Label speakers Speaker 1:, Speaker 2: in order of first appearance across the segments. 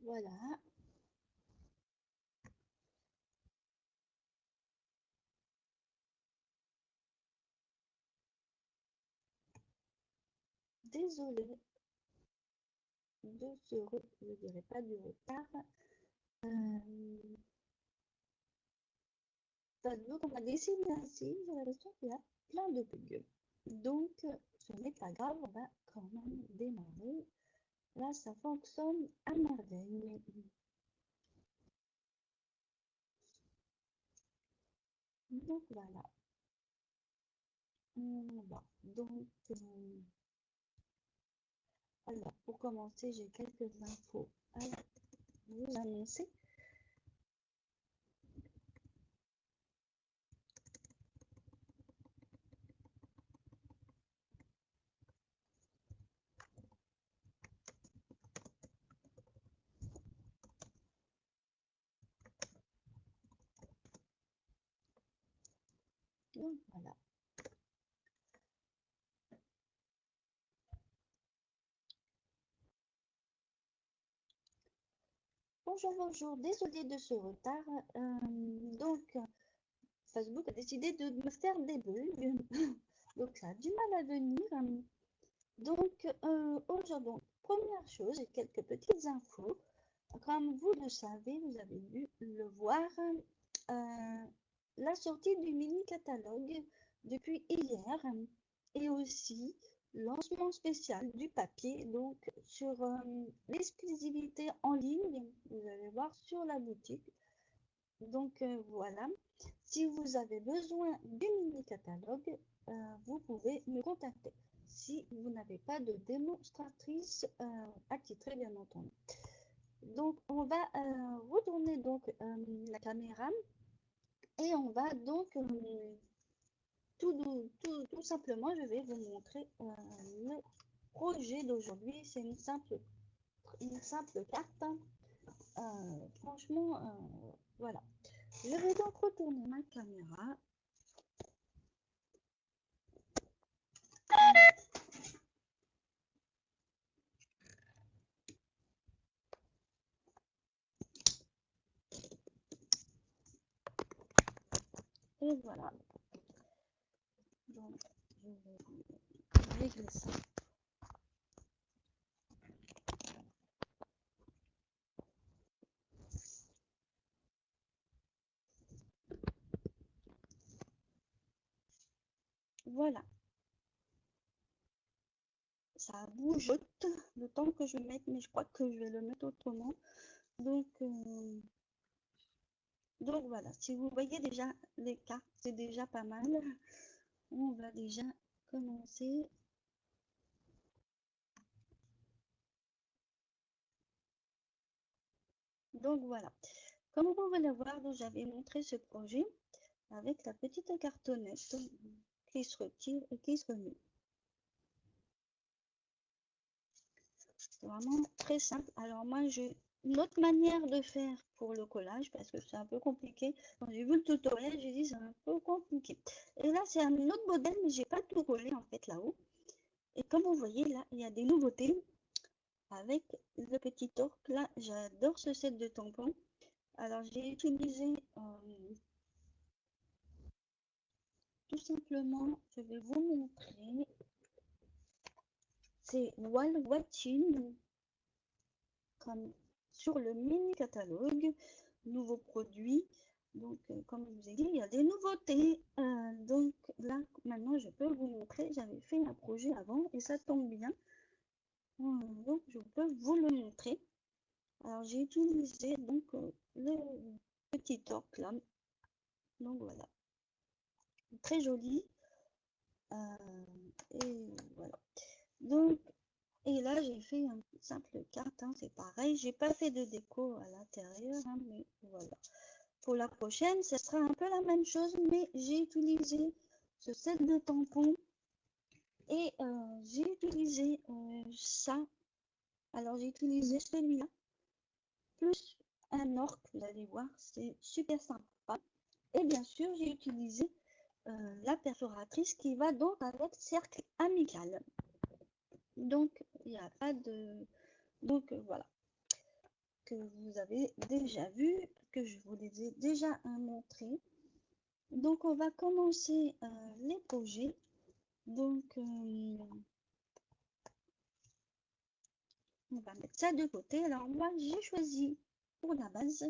Speaker 1: Voilà. Désolée de ce, je dirais pas du retard. Facebook, on a décidé ainsi, j'ai l'impression qu'il y a plein de bugs. Donc, ce n'est pas grave, on va quand même démarrer. Là, ça fonctionne à merveille. Donc, voilà. Bon, donc, alors, pour commencer, j'ai quelques infos à vous annoncer. Donc, voilà. Bonjour, bonjour, désolé de ce retard. Donc, Facebook a décidé de me faire des bugs. Donc, ça a du mal à venir. Donc, aujourd'hui, première chose, j'ai quelques petites infos. Comme vous le savez, vous avez dû le voir, euh, la sortie du mini-catalogue depuis hier et aussi lancement spécial du papier, donc sur l'exclusivité en ligne, vous allez voir sur la boutique. Donc voilà, si vous avez besoin du mini-catalogue, vous pouvez me contacter. Si vous n'avez pas de démonstratrice attitrée, bien entendu. Donc, on va retourner donc la caméra et on va donc tout simplement, je vais vous montrer le projet d'aujourd'hui. C'est une simple carte. Franchement, voilà. Je vais donc retourner ma caméra. Et voilà. Donc, je vais régler ça. Voilà. Ça bougeote le temps que je mette, mais je crois que je vais le mettre autrement. Donc, donc voilà, si vous voyez déjà les cartes, c'est déjà pas mal. On va déjà commencer. Donc voilà, comme vous pouvez le voir, j'avais montré ce projet avec la petite cartonnette qui se retire et qui se remet. C'est vraiment très simple. Alors moi, j'ai une autre manière de faire pour le collage parce que c'est un peu compliqué. Quand j'ai vu le tutoriel, j'ai dit c'est un peu compliqué. Et là, c'est un autre modèle, mais j'ai pas tout collé en fait là-haut. Et comme vous voyez là, il y a des nouveautés avec le petit torque. Là, j'adore ce set de tampons. Alors, j'ai utilisé tout simplement, je vais vous montrer. C'est Wall Watching comme sur le mini catalogue, nouveaux produits. Donc, comme je vous ai dit, il y a des nouveautés. Donc là, maintenant, je peux vous montrer. J'avais fait un projet avant et ça tombe bien. Donc, je peux vous le montrer. Alors, j'ai utilisé donc le petit torque là. Donc voilà, très joli. Et voilà. Donc, et là, j'ai fait une simple carte, hein, c'est pareil. J'ai pas fait de déco à l'intérieur, hein, mais voilà. Pour la prochaine, ce sera un peu la même chose, mais j'ai utilisé ce set de tampons et j'ai utilisé ça. Alors, j'ai utilisé celui-là, plus un orque, vous allez voir, c'est super sympa. Et bien sûr, j'ai utilisé la perforatrice qui va donc avec cercle amical. Donc, il n'y a pas de... Donc, voilà. que vous avez déjà vu, que je vous les ai déjà montrés. Donc, on va commencer l'épongé. Donc, on va mettre ça de côté. Alors, moi, j'ai choisi pour la base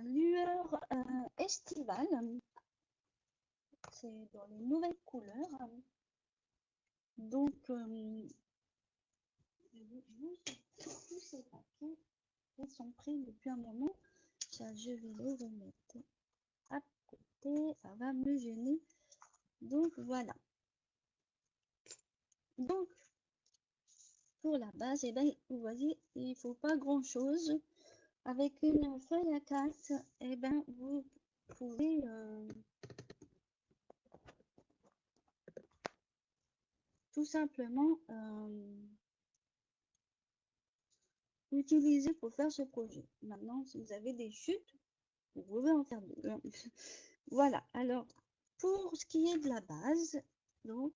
Speaker 1: lueur estivale. C'est dans les nouvelles couleurs. Donc, je vous tous ces paquets. Ils sont pris depuis un moment. Ça, je vais les remettre à côté. Ça va me gêner. Donc, voilà. Donc, pour la base, et ben, vous voyez, il ne faut pas grand-chose. Avec une feuille à casse, et ben, vous pouvez tout simplement utiliser pour faire ce projet. Maintenant, si vous avez des chutes, vous pouvez en faire deux. Voilà, alors, pour ce qui est de la base, donc,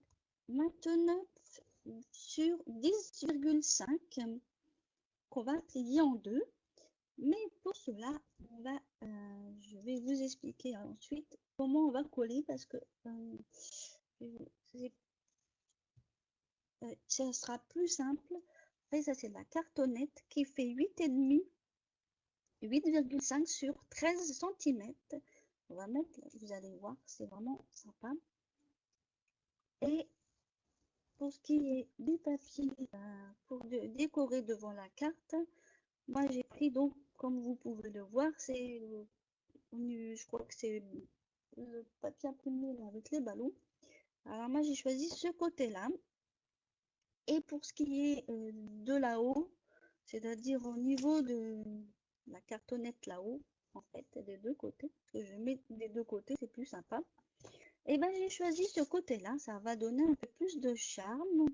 Speaker 1: maintenant, sur 10,5 qu'on va plier en deux. Mais pour cela, je vais vous expliquer ensuite comment on va coller parce que ça sera plus simple. Et ça, c'est la cartonnette qui fait 8,5, 8,5 sur 13 cm. On va mettre, vous allez voir, c'est vraiment sympa. Et pour ce qui est du papier pour décorer devant la carte, moi j'ai pris donc, comme vous pouvez le voir, c'est, je crois que c'est le papier imprimé avec les ballons. Alors moi j'ai choisi ce côté-là. Et pour ce qui est de là-haut, c'est-à-dire au niveau de la cartonnette là-haut, en fait, des deux côtés, que je mets des deux côtés, c'est plus sympa. Et ben j'ai choisi ce côté-là, ça va donner un peu plus de charme.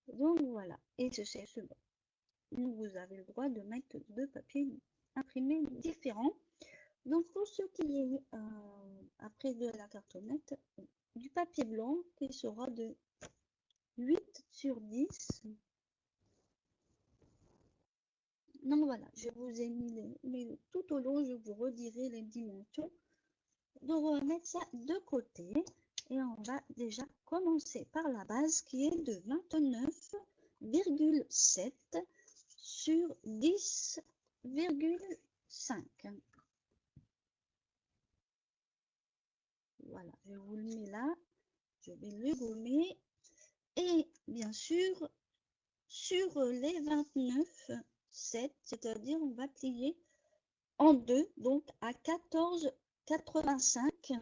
Speaker 1: Donc voilà, et c'est ce bon. Vous avez le droit de mettre deux papiers imprimés différents. Donc pour ce qui est après de la cartonnette, du papier blanc qui sera de 8 sur 10. Donc voilà, je vous ai mis mais tout au long, je vous redirai les dimensions. Donc on va mettre ça de côté et on va déjà commencer par la base qui est de 29,7 sur 10,5. Voilà, je vous le mets là, je vais le gommer et bien sûr sur les 29,7, c'est-à-dire on va plier en deux, donc à 14,85.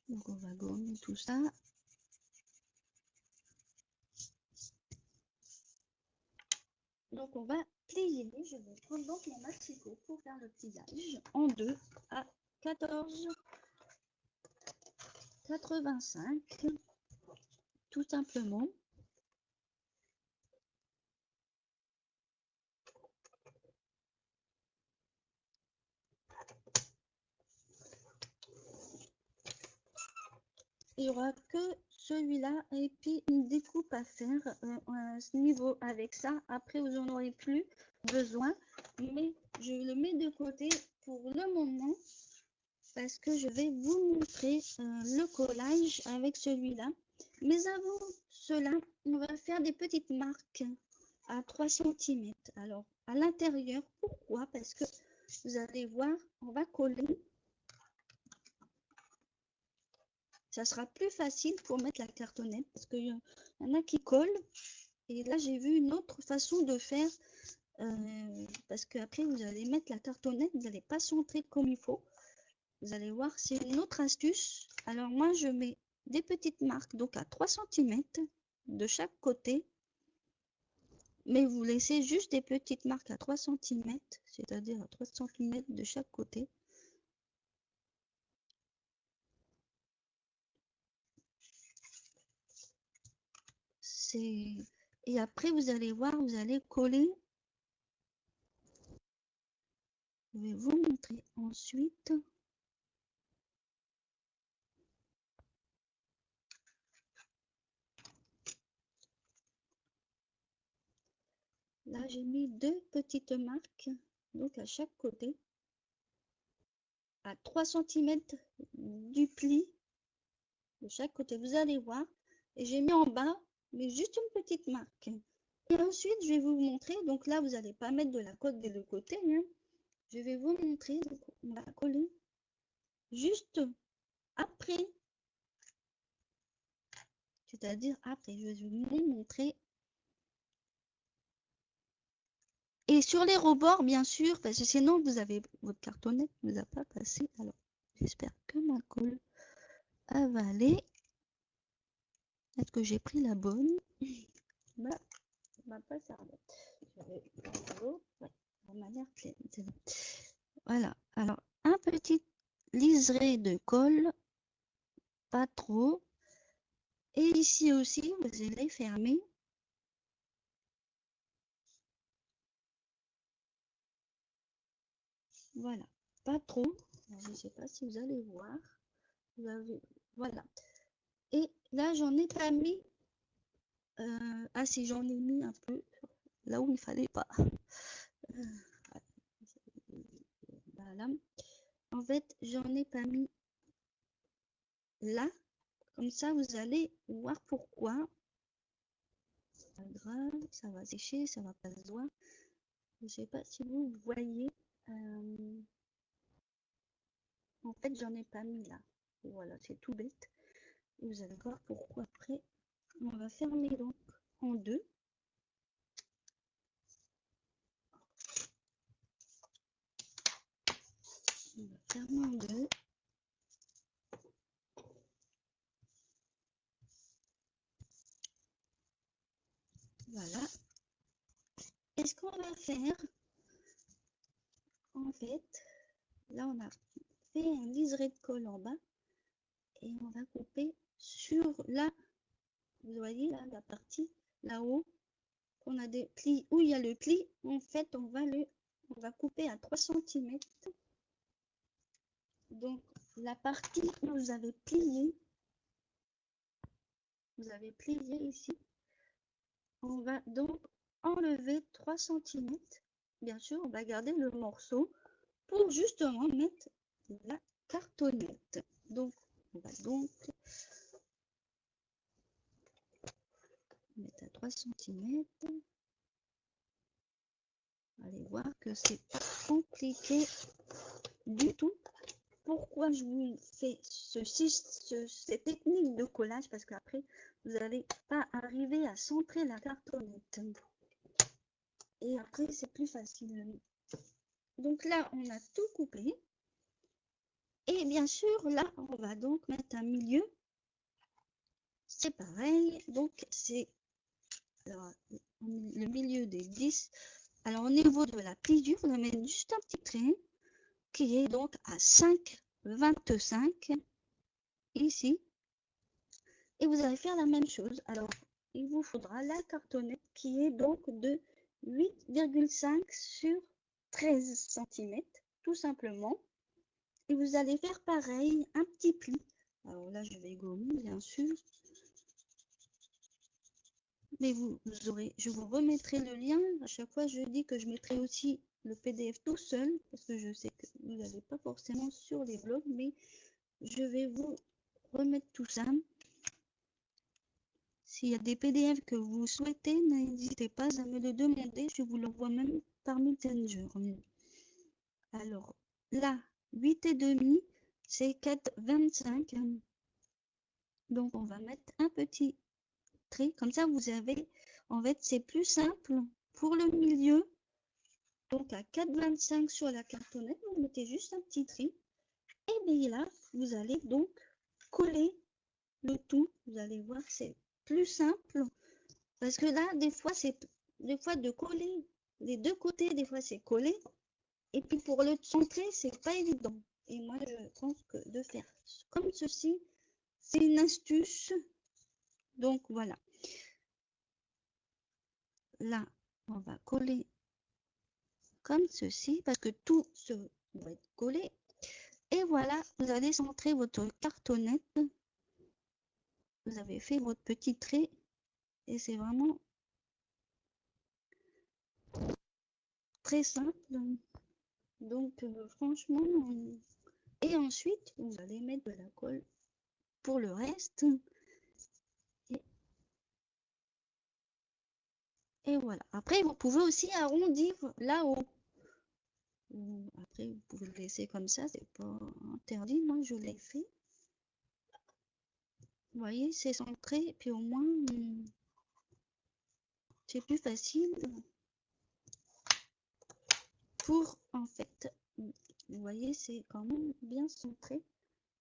Speaker 1: Donc on va gommer tout ça. Donc on va plier, je vais prendre donc mon massicot pour faire le pliage en deux à 14,85 tout simplement. Il n'y aura que celui-là et puis une découpe à faire à ce niveau avec ça. Après, vous n'en aurez plus besoin, mais je le mets de côté pour le moment parce que je vais vous montrer le collage avec celui-là. Mais avant cela, on va faire des petites marques à 3 cm. Alors, à l'intérieur, pourquoi? Parce que vous allez voir, on va coller. Ça sera plus facile pour mettre la cartonnette parce qu'il y en a qui collent. Et là, j'ai vu une autre façon de faire parce qu'après, vous allez mettre la cartonnette, vous n'allez pas centrer comme il faut. Vous allez voir, c'est une autre astuce. Alors moi, je mets des petites marques, donc à 3 cm de chaque côté. Mais vous laissez juste des petites marques à 3 cm, c'est-à-dire à 3 cm de chaque côté. Et après, vous allez voir, vous allez coller. Je vais vous montrer ensuite. Là, j'ai mis 2 petites marques, donc à chaque côté, à 3 cm du pli de chaque côté. Vous allez voir. Et j'ai mis en bas, mais juste une petite marque. Et ensuite, je vais vous montrer. Donc là, vous n'allez pas mettre de la colle des deux côtés, hein. Je vais vous montrer. Donc, on va coller juste après. C'est-à-dire après, je vais vous montrer. Et sur les rebords, bien sûr, parce que sinon, vous avez votre cartonnette ne vous a pas passé. Alors, j'espère que ma colle va aller. Est-ce que j'ai pris la bonne? Bah, va pas servir. Je vais de manière pleine. Voilà. Alors, un petit liseré de colle, pas trop. Et ici aussi, vous allez fermer. Voilà, pas trop. Je ne sais pas si vous allez voir. Vous avez, voilà. Et là, j'en ai pas mis. Ah si, j'en ai mis un peu là où il fallait pas. Voilà. En fait, j'en ai pas mis là. Comme ça, vous allez voir pourquoi. Pas grave, ça va sécher, ça va pas se voir. Je sais pas si vous voyez. En fait, j'en ai pas mis là. Voilà, c'est tout bête. Vous allez voir pourquoi après. On va fermer donc en deux. On va fermer en deux. Voilà. Et ce qu'on va faire, en fait, là on a fait un liseré de colle en bas et on va couper sur là, vous voyez là, la partie là-haut, on a des plis où il y a le pli, en fait on va couper à 3 cm. Donc la partie où vous avez plié ici, on va donc enlever 3 cm. Bien sûr, on va garder le morceau pour justement mettre la cartonnette. Donc, on va donc mettre à 3 cm. Allez voir que c'est pas compliqué du tout. Pourquoi je vous fais cette technique de collage? Parce qu'après, vous n'allez pas arriver à centrer la cartonnette. Et après, c'est plus facile. Donc là, on a tout coupé. Et bien sûr, là, on va donc mettre un milieu. C'est pareil. Donc, c'est le milieu des 10. Alors, au niveau de la pliure, on va mettre juste un petit trait qui est donc à 5,25 ici. Et vous allez faire la même chose. Alors, il vous faudra la cartonnette qui est donc de 8,5 sur 13 cm, tout simplement. Et vous allez faire pareil, un petit pli. Alors là, je vais gommer, bien sûr. Mais je vous remettrai le lien. À chaque fois, je dis que je mettrai aussi le PDF tout seul, parce que je sais que vous n'allez pas forcément sur les blogs, mais je vais vous remettre tout ça. S'il y a des PDF que vous souhaitez, n'hésitez pas à me le demander. Je vous l'envoie même par Messenger. Alors, là, 8,5, c'est 4,25. Donc, on va mettre un petit trait. Comme ça, vous avez... En fait, c'est plus simple pour le milieu. Donc, à 4,25 sur la cartonnette, vous mettez juste un petit trait. Et bien là, vous allez donc coller le tout. Vous allez voir, c'est plus simple. Parce que là, des fois de coller les deux côtés, des fois c'est collé. Et puis pour le centrer, c'est pas évident. Et moi, je pense que de faire comme ceci, c'est une astuce. Donc voilà. Là, on va coller comme ceci parce que tout doit être collé. Et voilà, vous allez centrer votre cartonnette. Vous avez fait votre petit trait et c'est vraiment Très simple. Donc, franchement, et ensuite, vous allez mettre de la colle pour le reste. Et voilà. Après, vous pouvez aussi arrondir là-haut. Après, vous pouvez le laisser comme ça, c'est pas interdit. Moi, je l'ai fait. Vous voyez, c'est centré, puis au moins, c'est plus facile pour, en fait, vous voyez, c'est quand même bien centré.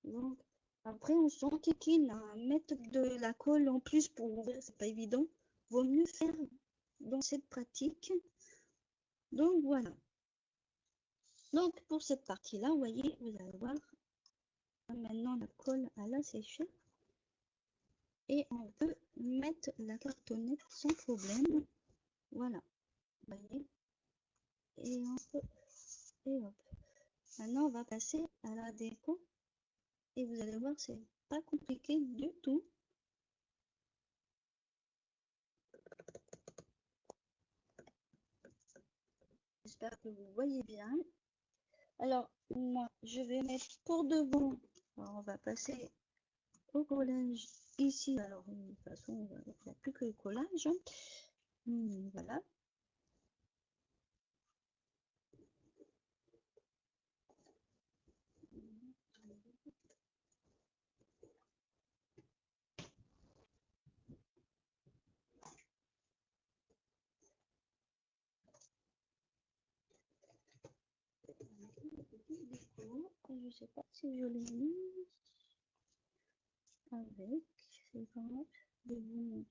Speaker 1: Donc, après, on s'enquiquine à mettre de la colle en plus pour ouvrir, c'est pas évident. Vaut mieux faire dans cette pratique. Donc, voilà. Donc, pour cette partie-là, vous voyez, vous allez voir, maintenant la colle elle a séché. Et on peut mettre la cartonnette sans problème. Voilà, vous voyez. Et on peut, et hop. Maintenant, on va passer à la déco. Et vous allez voir, c'est pas compliqué du tout. J'espère que vous voyez bien. Alors, moi, je vais mettre pour devant. Alors, on va passer au collage ici. Alors, de toute façon, il n'y a plus que le collage. Voilà. Je sais pas si je l'ai mis avec. C'est vraiment de vous.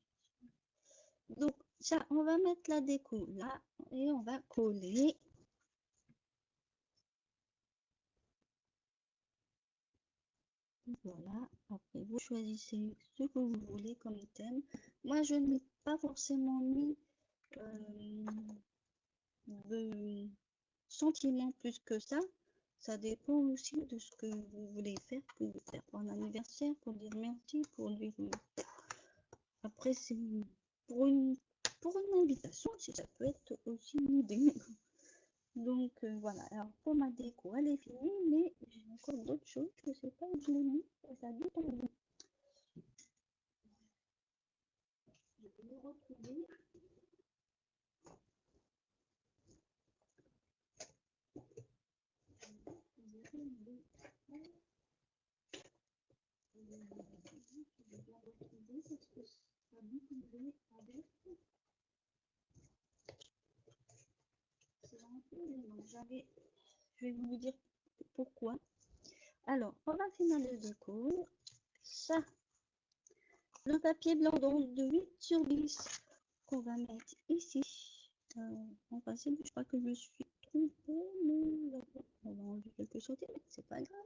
Speaker 1: Donc, ça, on va mettre la déco là et on va coller. Voilà. Après, vous choisissez ce que vous voulez comme thème. Moi, je n'ai pas forcément mis de sentiments plus que ça. Ça dépend aussi de ce que vous voulez faire. Vous pouvez faire pour un anniversaire, pour dire merci, pour dire. Après, c'est pour une, pour une invitation, si ça peut être aussi une idée. Donc voilà, alors pour ma déco, elle est finie, mais j'ai encore d'autres choses, je ne sais pas où je l'ai mis, ça a dû tomber. Je vais le retrouver. Je vais vous dire pourquoi. Alors, on va finir le déco. Ça, le papier blanc donc de 8 sur 10 qu'on va mettre ici. En principe, je crois que je me suis trompée, mais on va enlever quelques centimètres, c'est pas grave.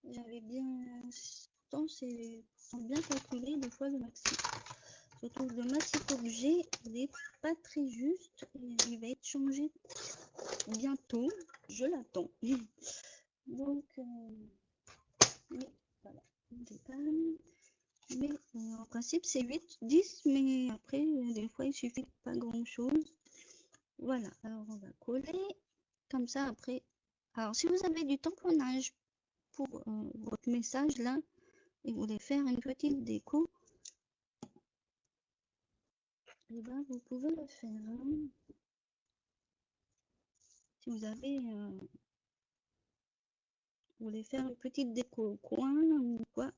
Speaker 1: J'avais bien, pourtant c'est bien calculé des fois le maxi. Surtout le maxi objet, il n'est pas très juste et il va être changé bientôt. Je l'attends. Donc, mais voilà, mais en principe c'est 8, 10, mais après des fois il suffit de pas grand chose. Voilà, alors on va coller comme ça après. Alors si vous avez du tamponnage pour votre message là et vous voulez faire une petite déco, et ben vous pouvez le faire. Hein. Si vous avez vous voulez faire une petite déco au coin ou quoi,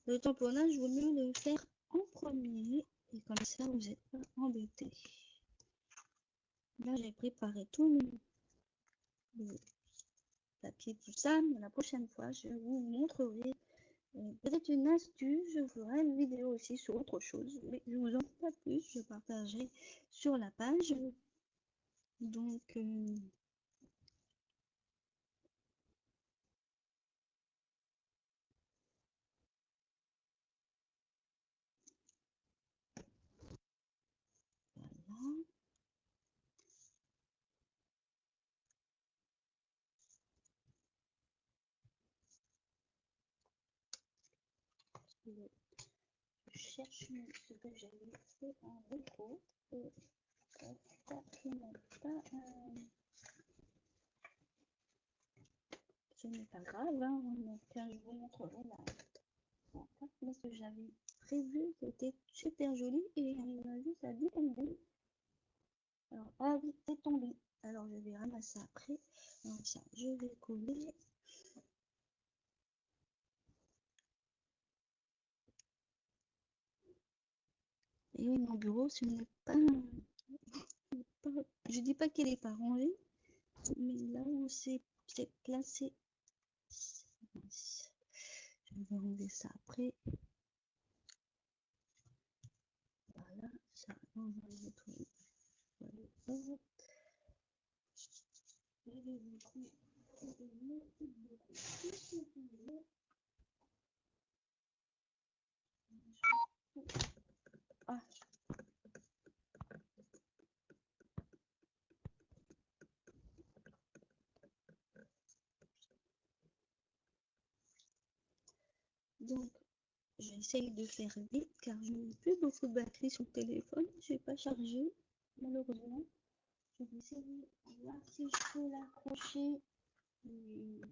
Speaker 1: le tamponnage vaut mieux le faire en premier et comme ça vous n'êtes pas embêté. Là j'ai préparé tout le papier, tout ça, mais la prochaine fois je vous montrerai peut-être une astuce. Je ferai une vidéo aussi sur autre chose, mais je vous en dis pas plus, je partagerai sur la page. Donc voilà. Je cherche ce que j'avais fait en déco. Ce n'est pas grave, hein, donc je vous montrerai la carte parce que j'avais prévu, c'était super joli et à mon avis ça a dû tomber. Alors, ah oui, c'est tombé. Alors je vais ramasser après. Donc ça, je vais coller. Et oui, mon bureau, ce n'est pas, je dis pas qu'il est pas rangé, mais là où c'est placé, je vais enlever ça après. Voilà, ça, on va le nettoyer. Voilà. Je vais vous trouver. Ah, donc, j'essaye de faire vite car je n'ai plus beaucoup de batterie sur le téléphone. Je n'ai pas chargé, malheureusement. Je vais essayer de voir si je peux l'accrocher. Voilà.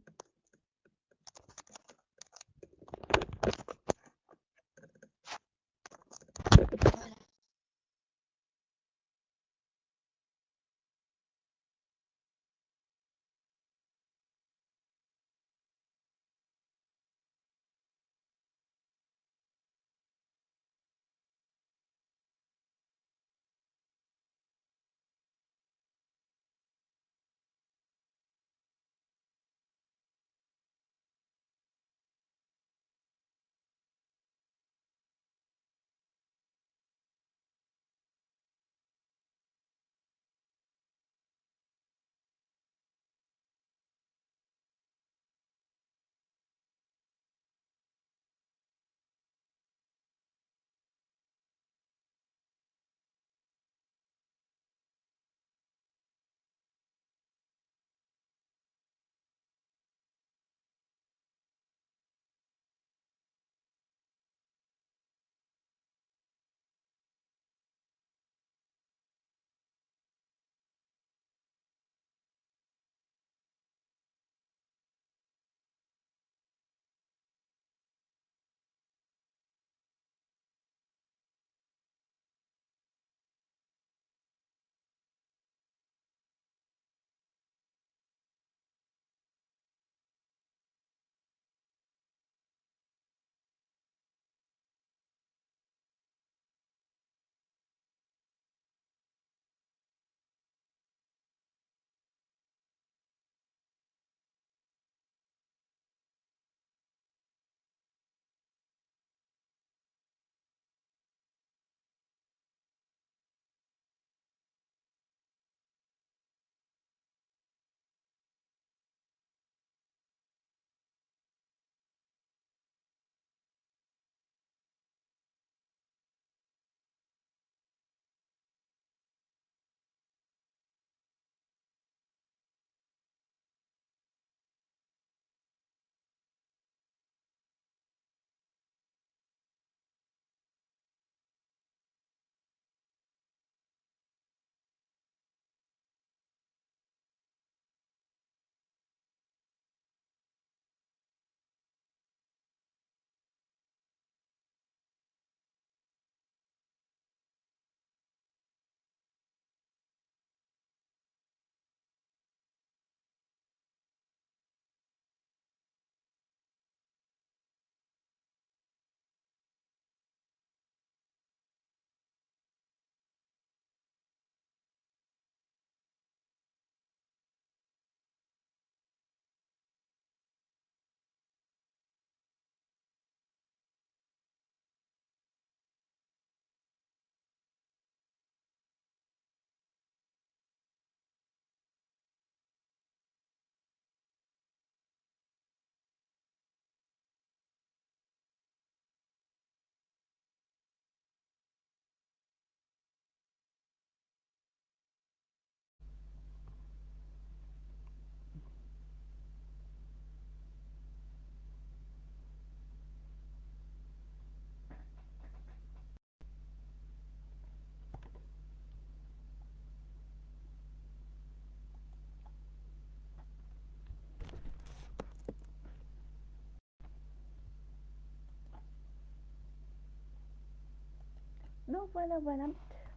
Speaker 2: Donc voilà, voilà.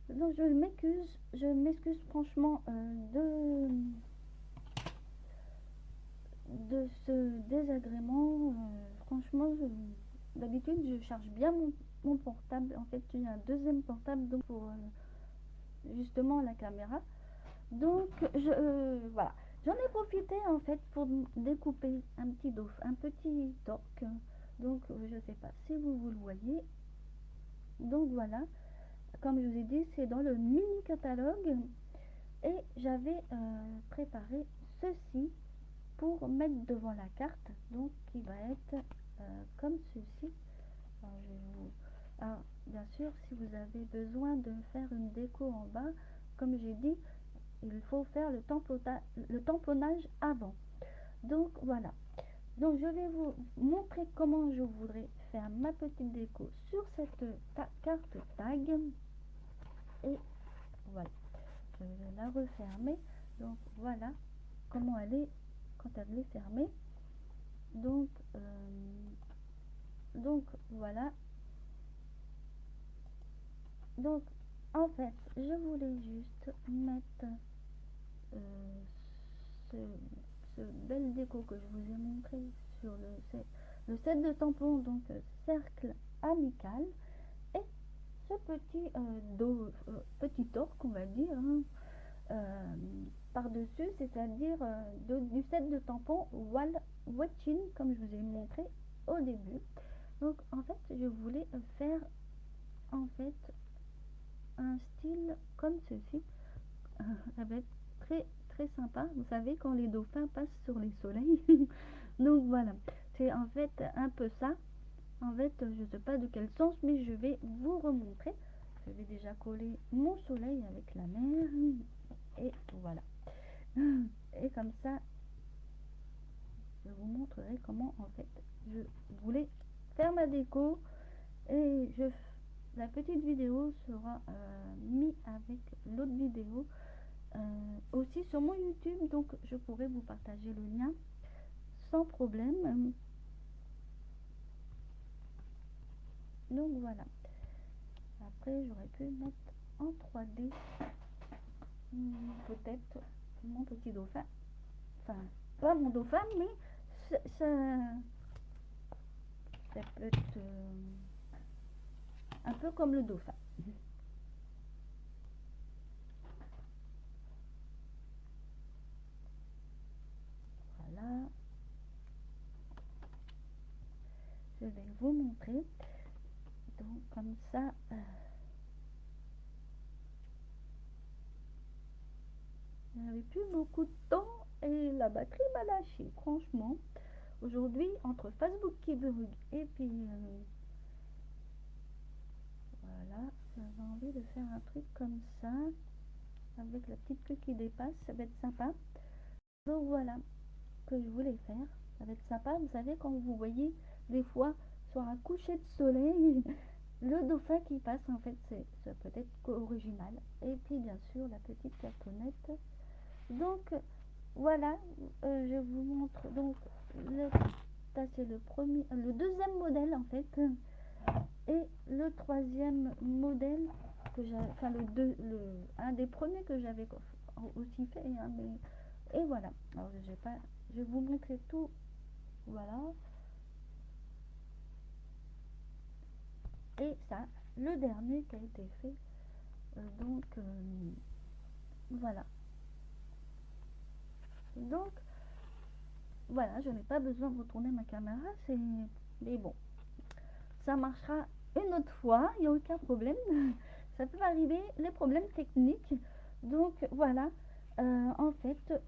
Speaker 2: Donc je m'excuse franchement de ce désagrément. Franchement, d'habitude je charge bien mon portable. En fait, j'ai un deuxième portable donc pour justement la caméra. Donc voilà. J'en ai profité en fait pour découper un petit dauphin, un petit torque. Donc je sais pas si vous le voyez. Donc voilà, comme je vous ai dit, c'est dans le mini catalogue et j'avais préparé ceci pour mettre devant la carte, donc qui va être comme ceci. Alors, alors, bien sûr, si vous avez besoin de faire une déco en bas, comme j'ai dit, il faut faire le tamponnage avant. Donc voilà. Donc je vais vous montrer comment je voudrais faire ma petite déco sur cette carte tag. Et voilà. Je vais la refermer. Donc voilà comment elle est quand elle est fermée. Donc, donc voilà. Donc en fait, je voulais juste mettre euh, ce, ce bel déco que je vous ai montré sur le set de tampons, donc cercle amical, et ce petit torque, on va dire, hein, par-dessus, c'est-à-dire du set de tampons Wall Watching, comme je vous ai montré au début. Donc en fait, je voulais faire en fait un style comme ceci. Ça va être très très sympa. Vous savez, quand les dauphins passent sur les soleils. Donc voilà, c'est en fait un peu ça. En fait, je ne sais pas de quel sens, mais je vais vous remontrer. Je vais déjà coller mon soleil avec la mer. Et voilà. Et comme ça, je vous montrerai comment en fait je voulais faire ma déco. Et la petite vidéo sera mise avec l'autre vidéo aussi sur mon YouTube. Donc je pourrai vous partager le lien sans problème. Donc voilà. Après, j'aurais pu mettre en 3D peut-être mon petit dauphin. Enfin, pas mon dauphin, mais ça peut être un peu comme le dauphin. Voilà, je vais vous montrer. Donc comme ça, j'avais plus beaucoup de temps et la batterie m'a lâché, franchement. Aujourd'hui, entre Facebook qui bug et puis voilà, j'avais envie de faire un truc comme ça, avec la petite queue qui dépasse, ça va être sympa. Donc voilà, que je voulais faire, ça va être sympa. Vous savez, quand vous voyez des fois sur un coucher de soleil, le dauphin qui passe, en fait, ça peut être original. Et puis bien sûr, la petite cartonnette. Donc voilà, je vous montre donc ça c'est le deuxième modèle en fait, et le troisième modèle que j'ai, enfin un des premiers que j'avais aussi fait, hein, et voilà. Alors je vais vous montrer tout, voilà, et ça, le dernier qui a été fait, donc voilà. Donc voilà, je n'ai pas besoin de retourner ma caméra, mais bon, ça marchera une autre fois, il n'y a aucun problème. Ça peut arriver, les problèmes techniques. Donc voilà, en fait,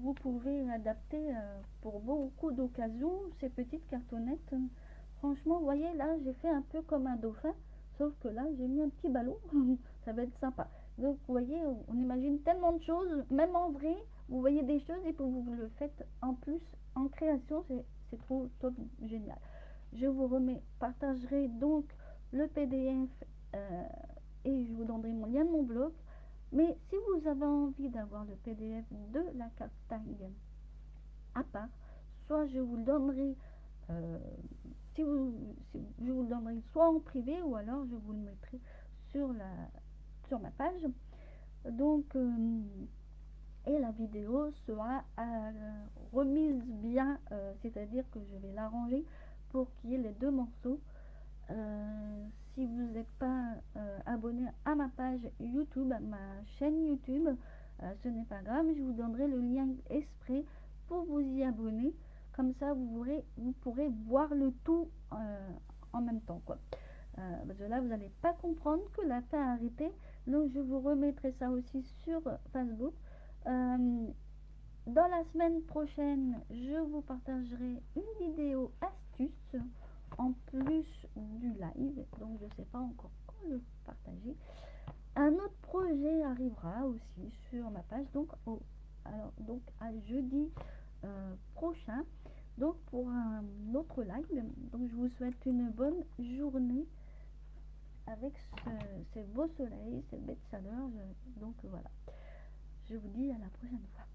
Speaker 2: vous pouvez adapter pour beaucoup d'occasions ces petites cartonnettes. Franchement, vous voyez, là, j'ai fait un peu comme un dauphin, sauf que là, j'ai mis un petit ballon. Ça va être sympa. Donc, vous voyez, on imagine tellement de choses, même en vrai, vous voyez des choses et puis vous le faites en plus en création, c'est trop top, génial. Je vous partagerai donc le PDF et je vous donnerai mon lien de mon blog. Mais si vous avez envie d'avoir le PDF de la carte tag à part, soit je vous le donnerai, euh, si je vous le donnerai soit en privé ou alors je vous le mettrai sur ma page. Donc et la vidéo sera remise bien, c'est-à-dire que je vais l'arranger pour qu'il y ait les deux morceaux. Si vous n'êtes pas abonné à ma page YouTube, à ma chaîne YouTube, ce n'est pas grave, je vous donnerai le lien exprès pour vous y abonner. Comme ça, vous pourrez voir le tout en même temps, quoi. Parce que là, vous n'allez pas comprendre que la fin a arrêté. Donc, je vous remettrai ça aussi sur Facebook. Dans la semaine prochaine, je vous partagerai une vidéo astuce en plus du live. Donc, je ne sais pas encore quand le partager. Un autre projet arrivera aussi sur ma page. Donc, donc à jeudi prochain. Donc, pour un autre live. Donc, je vous souhaite une bonne journée avec ces beaux soleils, ces belles chaleurs. Donc, voilà. Je vous dis à la prochaine fois.